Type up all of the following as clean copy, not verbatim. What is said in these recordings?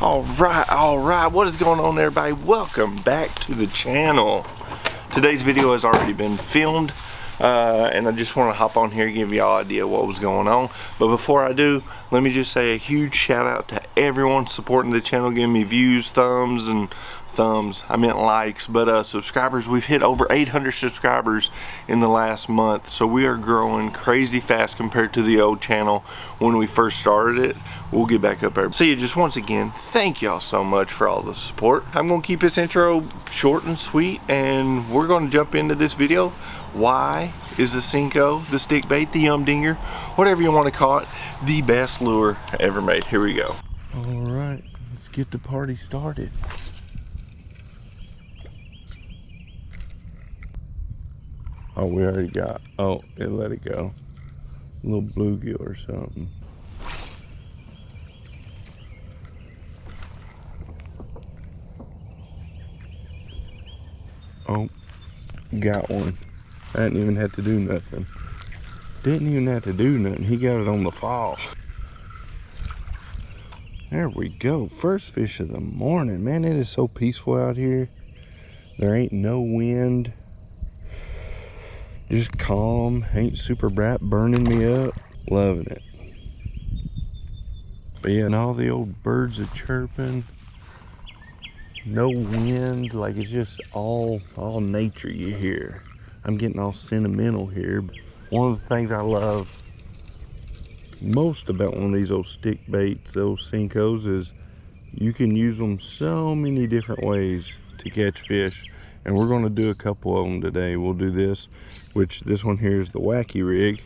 All right, what is going on, everybody? Welcome back to the channel. Today's video has already been filmed, and I just want to hop on here and give y'all an idea what was going on. But before I do, let me just say a huge shout out to everyone supporting the channel, giving me views, I meant likes, but subscribers. We've hit over 800 subscribers in the last month, so we are growing crazy fast compared to the old channel when we first started it. We'll get back up there. So yeah, just once again, thank y'all so much for all the support. I'm gonna keep this intro short and sweet, and we're gonna jump into this video. Why is the SENKO, the stick bait, the dinger, whatever you want to call it, the best lure ever made? Here we go. All right, let's get the party started. Oh, we already got, oh, it let it go. A little bluegill or something. Oh, got one. I didn't even have to do nothing. Didn't even have to do nothing. He got it on the fall. There we go. First fish of the morning. Man, it is so peaceful out here. There ain't no wind. Just calm, ain't super bright, burning me up. Loving it. But yeah, and all the old birds are chirping. No wind, like it's just all nature you hear. I'm getting all sentimental here. One of the things I love most about one of these old stick baits, those SENKOs, is you can use them so many different ways to catch fish. And we're gonna do a couple of them today. We'll do this, which this one here is the wacky rig.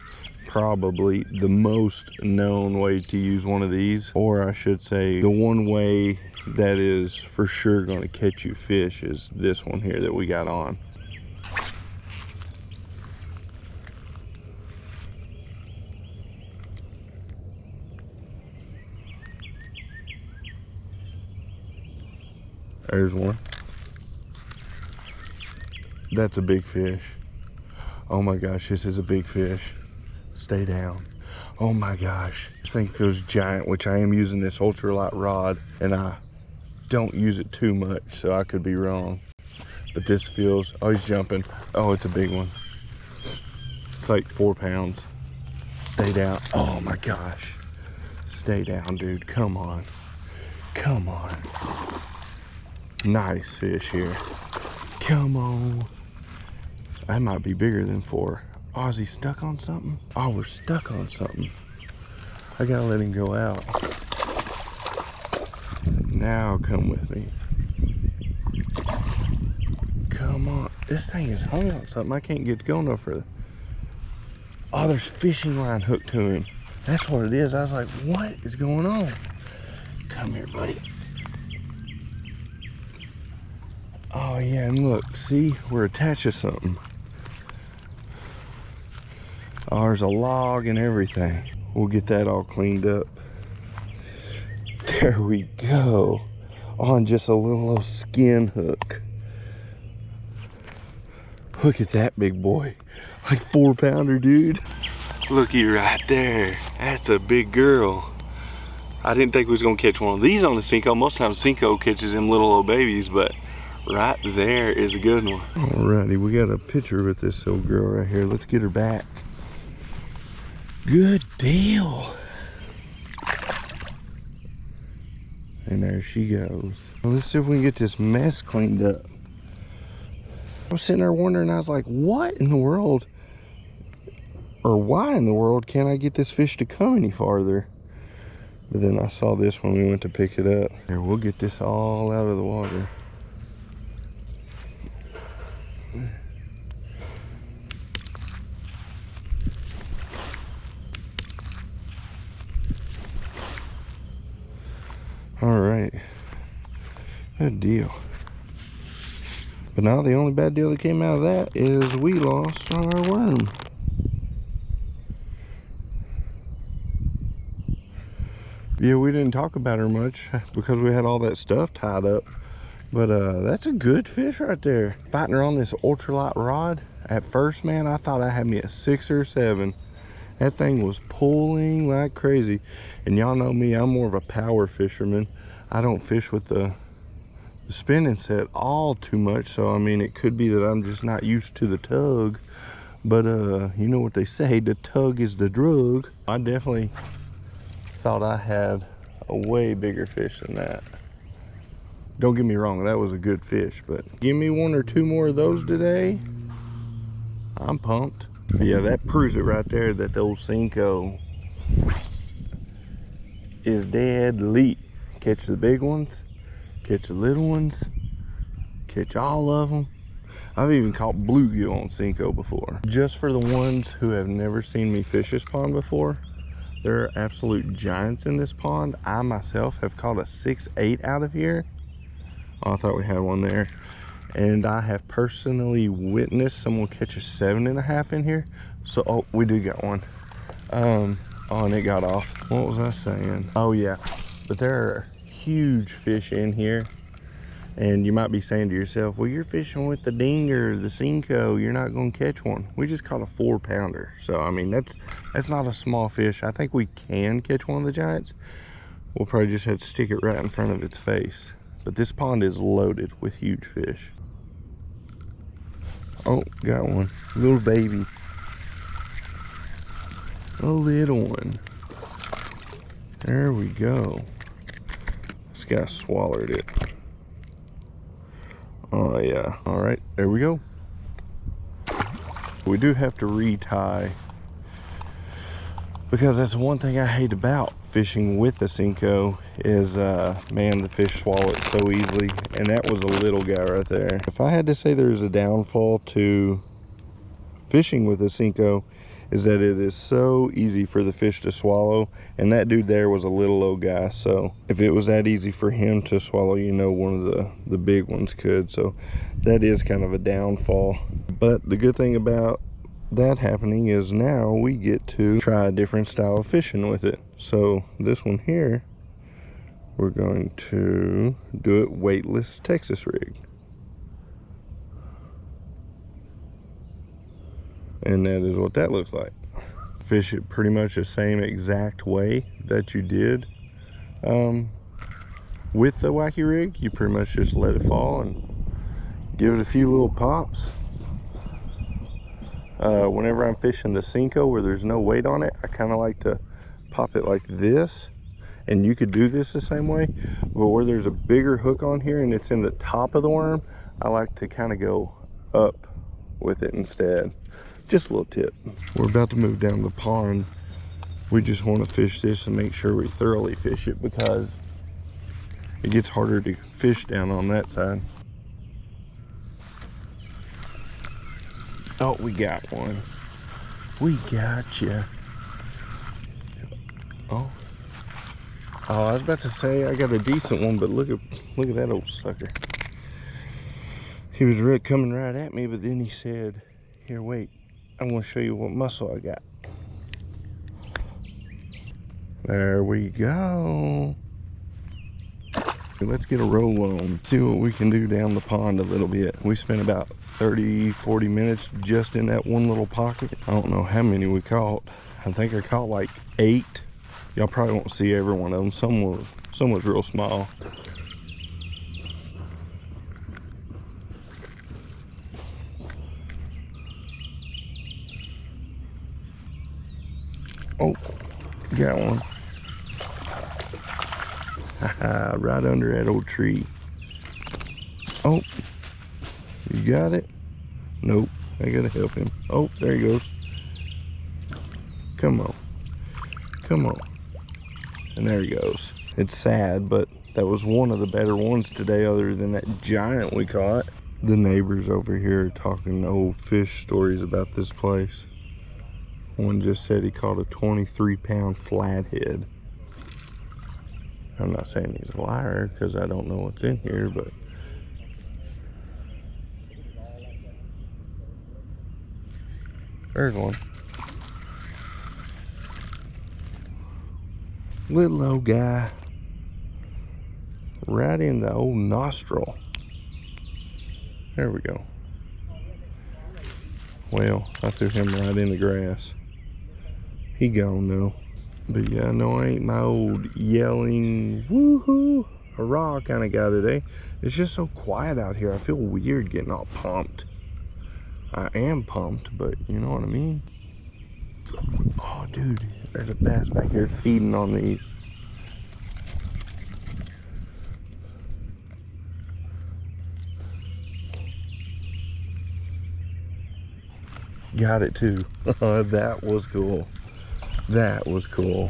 Probably the most known way to use one of these, or I should say the one way that is for sure gonna catch you fish is this one here that we got on. There's one. That's a big fish. Oh my gosh, this is a big fish. Stay down. Oh my gosh, this thing feels giant, which I am using this ultralight rod, and I don't use it too much, so I could be wrong. But this feels, oh, he's jumping. Oh, it's a big one. It's like 4 pounds. Stay down. Oh my gosh. Stay down, dude. Come on. Come on. Nice fish here. Come on. That might be bigger than 4. Oh, is he stuck on something? Oh, we're stuck on something. I gotta let him go out. Now come with me. Come on. This thing is hung on something. I can't get going no further. Oh, there's fishing line hooked to him. That's what it is. I was like, what is going on? Come here, buddy. Oh yeah, and look, see, we're attached to something. Oh, there's a log and everything. We'll get that all cleaned up. There we go. On just a little skin hook. Look at that big boy. Like 4 pounder, dude. Looky right there. That's a big girl. I didn't think we was gonna catch one of these on the SENKO. Most times SENKO catches them little old babies, but right there is a good one. Alrighty, we got a picture with this old girl right here. Let's get her back. Good deal. And there she goes. Well, let's see if we can get this mess cleaned up. I was sitting there wondering, I was like, what in the world, or why in the world can't I get this fish to come any farther? But then I saw this when we went to pick it up. Here, we'll get this all out of the water. All right, good deal. But now the only bad deal that came out of that is we lost our worm. Yeah, we didn't talk about her much because we had all that stuff tied up. But that's a good fish right there. Fighting her on this ultralight rod. At first, man, I thought I had me a 6 or 7. That thing was pulling like crazy. And y'all know me, I'm more of a power fisherman. I don't fish with the spinning set all too much, so I mean it could be that I'm just not used to the tug, but you know what they say, the tug is the drug. I definitely thought I had a way bigger fish than that. Don't get me wrong, that was a good fish, but give me 1 or 2 more of those today, I'm pumped. But yeah, that proves it right there that the old SENKO is deadly. Catch the big ones, catch the little ones, catch all of them. I've even caught bluegill on SENKO before. Just for the ones who have never seen me fish this pond before, there are absolute giants in this pond. I myself have caught a 6'8" out of here. Oh, I thought we had one there. And I have personally witnessed someone catch a 7.5 in here. So, oh, we do got one. Oh, and it got off. What was I saying? Oh yeah, but there are huge fish in here. And you might be saying to yourself, well, you're fishing with the dinger, the SENKO, you're not gonna catch one. We just caught a 4-pounder. So, I mean, that's not a small fish. I think we can catch one of the giants. We'll probably just have to stick it right in front of its face. But this pond is loaded with huge fish. Oh, got one. Little baby. A little one. There we go. This guy swallowed it. Oh yeah. All right, there we go. We do have to retie, because that's one thing I hate about fishing with the SENKO is, man, the fish swallow it so easily. And that was a little guy right there. If I had to say there's a downfall to fishing with a SENKO, is that it is so easy for the fish to swallow, and that dude there was a little old guy, so if it was that easy for him to swallow, you know, one of the big ones could. So that is kind of a downfall. But the good thing about that happening is now we get to try a different style of fishing with it. So this one here, we're going to do it weightless Texas rig. And that is what that looks like. Fish it pretty much the same exact way that you did with the wacky rig. You pretty much just let it fall and give it a few little pops. Whenever I'm fishing the SENKO where there's no weight on it, I kind of like to pop it like this. And you could do this the same way, but where there's a bigger hook on here and it's in the top of the worm, I like to kind of go up with it instead. Just a little tip. We're about to move down the pond. We just want to fish this and make sure we thoroughly fish it, because it gets harder to fish down on that side. Oh, we got one. We got you. Oh, I was about to say I got a decent one, but look at that old sucker. He was coming right at me, but then he said, "Here, wait. I'm going to show you what muscle I got." There we go. Let's get a roll on. See what we can do down the pond a little bit. We spent about 30-40 minutes just in that one little pocket. I don't know how many we caught. I think I caught like 8. Y'all probably won't see every one of them. Some was real small. Oh, got one. Right under that old tree. Oh, you got it? Nope, I gotta help him. Oh, there he goes. Come on, come on. And there he goes. It's sad, but that was one of the better ones today, other than that giant we caught. The neighbors over here are talking old fish stories about this place. One just said he caught a 23-pound flathead. I'm not saying he's a liar, because I don't know what's in here, but there's one. Little old guy. Right in the old nostril. There we go. Well, I threw him right in the grass. He gone though. But yeah, no, I ain't my old yelling woohoo hurrah kind of guy today. It's just so quiet out here. I feel weird getting all pumped. I am pumped, but you know what I mean? Oh, dude, there's a bass back here feeding on these. Got it too. That was cool. That was cool.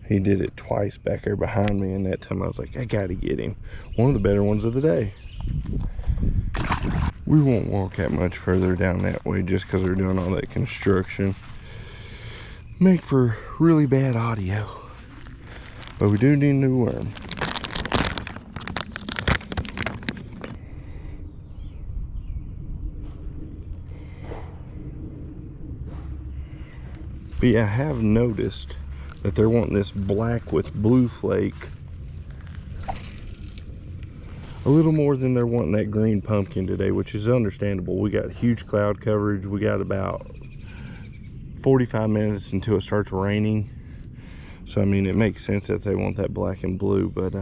He did it twice back there behind me, and that time I was like, I gotta get him. One of the better ones of the day. We won't walk that much further down that way just because they're doing all that construction. Make for really bad audio. But we do need a new worm. But yeah, I have noticed that they're wanting this black with blue flake a little more than they're wanting that green pumpkin today, which is understandable. We got huge cloud coverage. We got about 45 minutes until it starts raining. So I mean, it makes sense that they want that black and blue, but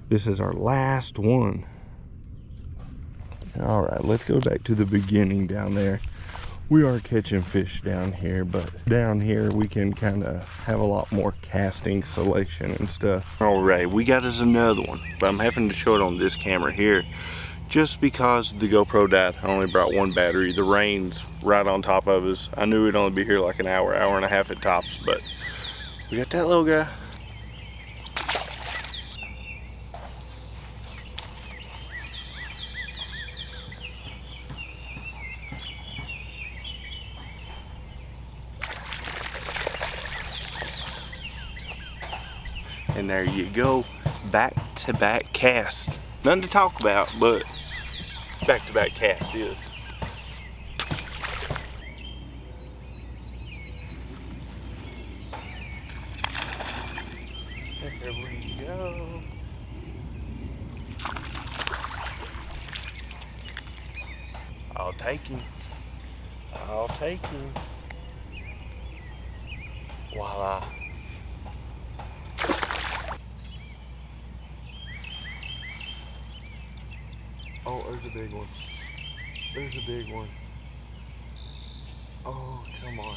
this is our last one. All right, let's go back to the beginning down there. We are catching fish down here, but down here we can kind of have a lot more casting selection and stuff. All right, we got us another one, but I'm having to show it on this camera here just because the GoPro died. I only brought one battery. The rain's right on top of us. I knew we'd only be here like an hour, hour and a half at tops, but we got that little guy. And there you go, back-to-back cast. Nothing to talk about, but back-to-back cast is. There we go. I'll take him. I'll take him. Voila. Oh, there's a big one. There's a big one. Oh, come on.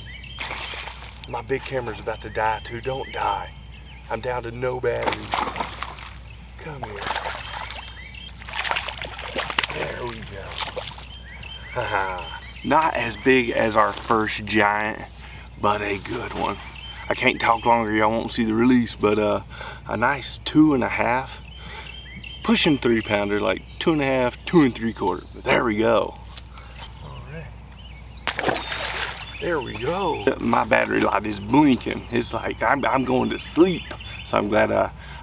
My big camera's about to die too. Don't die. I'm down to no battery. Come here. There we go. Haha. Not as big as our first giant, but a good one. I can't talk longer, y'all won't see the release, but a nice 2.5. Pushing 3-pounder, like 2.5, 2 3/4. But there we go. All right. There we go. My battery light is blinking. It's like I'm going to sleep. So I'm glad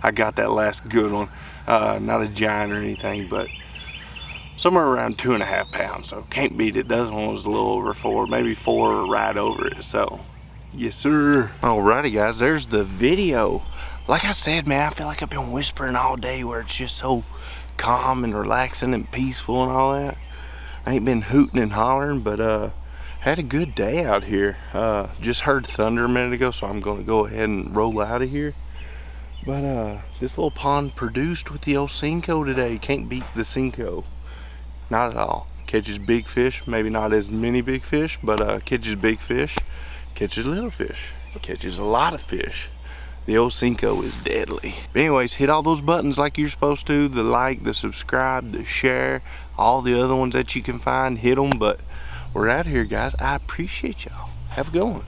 I got that last good one. Not a giant or anything, but somewhere around 2.5 pounds. So can't beat it. That one was a little over 4, maybe 4 or right over it. So yes, sir. Alrighty, guys. There's the video. Like I said, man, I feel like I've been whispering all day where it's just so calm and relaxing and peaceful and all that. I ain't been hooting and hollering, but had a good day out here. Just heard thunder a minute ago, so I'm gonna go ahead and roll out of here. But this little pond produced with the old SENKO today. Can't beat the SENKO. Not at all. Catches big fish, maybe not as many big fish, but catches big fish, catches little fish, catches a lot of fish. The old SENKO is deadly. But anyways, hit all those buttons like you're supposed to. The like, the subscribe, the share, all the other ones that you can find, hit them. But we're out here, guys. I appreciate y'all. Have a good one.